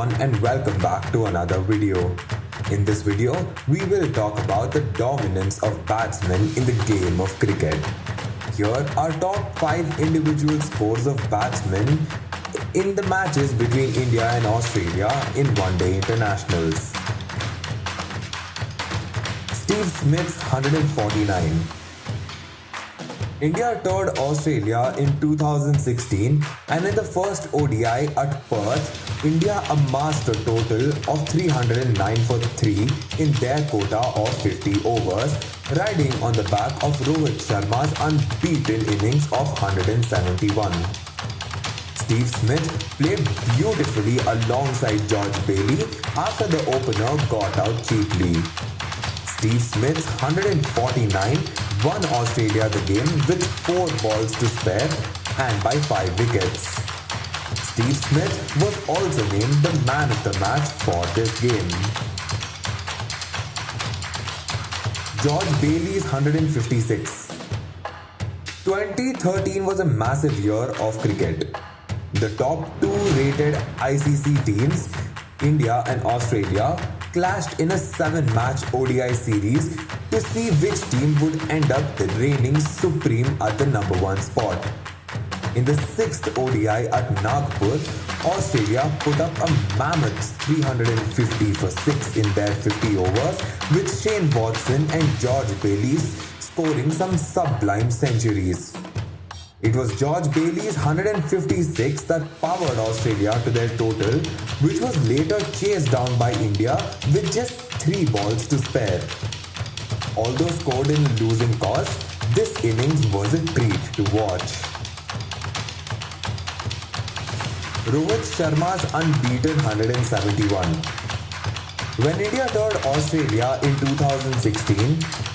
everyone and welcome back to another video. In this video, we will talk about the dominance of batsmen in the game of cricket. Here are top 5 individual scores of batsmen in the matches between India and Australia in one-day internationals. Steve Smith's 149. India toured Australia in 2016 and in the first ODI at Perth, India amassed a total of 309 for 3 in their quota of 50 overs, riding on the back of Rohit Sharma's unbeaten innings of 171. Steve Smith played beautifully alongside George Bailey after the opener got out cheaply. Steve Smith's 149 won Australia the game with 4 balls to spare and by 5 wickets. Steve Smith was also named the man of the match for this game. George Bailey's 156. 2013 was a massive year of cricket. The top 2 rated ICC teams, India and Australia, clashed in a 7-match ODI series to see which team would end up reigning supreme at the number 1 spot. In the 6th ODI at Nagpur, Australia put up a mammoth 350 for 6 in their 50 overs, with Shane Watson and George Bailey scoring some sublime centuries. It was George Bailey's 156 that powered Australia to their total, which was later chased down by India with just 3 balls to spare. Although scored in losing cause, this innings was a treat to watch. Rohit Sharma's unbeaten 171. When India toured Australia in 2016,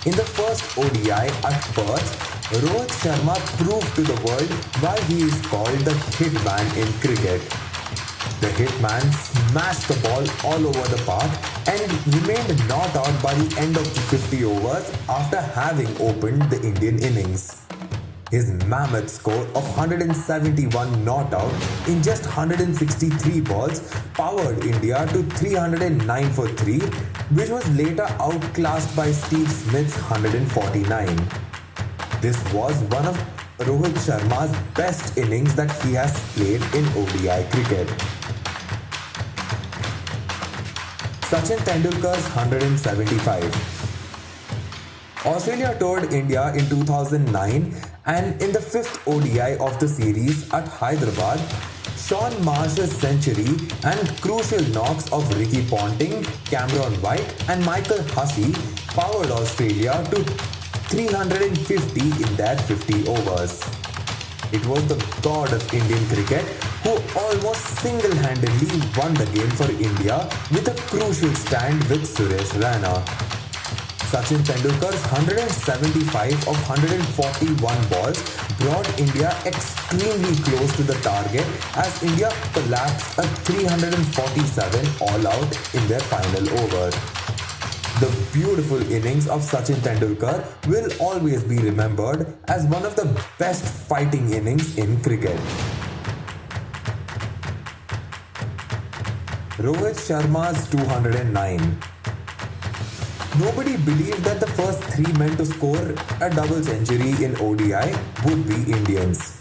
in the first ODI at Perth, Rohit Sharma proved to the world why he is called the hitman in cricket. The hitman smashed the ball all over the park and remained not out by the end of the 50 overs after having opened the Indian innings. His mammoth score of 171 not out in just 163 balls powered India to 309 for 3, which was later outclassed by Steve Smith's 149. This was one of Rohit Sharma's best innings that he has played in ODI cricket. Sachin Tendulkar's 175. Australia toured India in 2009 and in the 5th ODI of the series at Hyderabad, Shaun Marsh's century and crucial knocks of Ricky Ponting, Cameron White and Michael Hussey powered Australia to 350 in their 50 overs. It was the god of Indian cricket who almost single-handedly won the game for India with a crucial stand with Suresh Raina. Sachin Tendulkar's 175 of 141 balls brought India extremely close to the target as India collapsed a 347 all out in their final over. The beautiful innings of Sachin Tendulkar will always be remembered as one of the best fighting innings in cricket. Rohit Sharma's 209. Nobody believed that the first 3 men to score a double century in ODI would be Indians.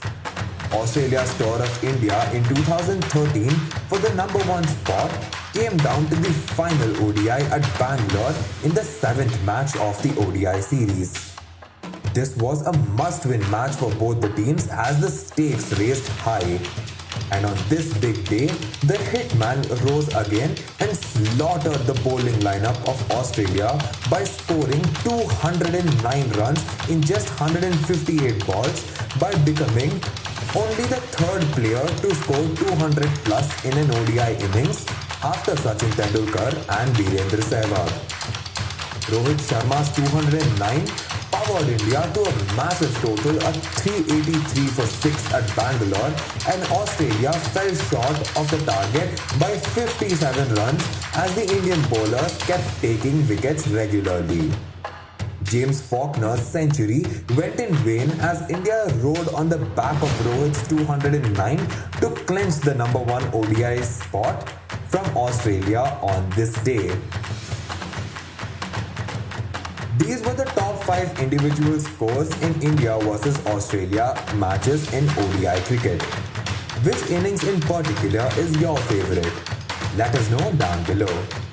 Australia's tour of India in 2013 for the number 1 spot came down to the final ODI at Bangalore in the 7th match of the ODI series. This was a must-win match for both the teams as the stakes raised high. And on this big day, the hitman rose again and slaughtered the bowling lineup of Australia by scoring 209 runs in just 158 balls by becoming only the 3rd player to score 200 plus in an ODI innings after Sachin Tendulkar and Virendra Sehwag. Rohit Sharma's 209 powered India to a massive total of 383 for 6 at Bangalore, and Australia fell short of the target by 57 runs as the Indian bowlers kept taking wickets regularly. James Faulkner's century went in vain as India rode on the back of Rohit's 209 to clinch the number 1 ODI spot from Australia on this day. These were the top 5 individual scores in India versus Australia matches in ODI cricket. Which innings in particular is your favorite? Let us know down below.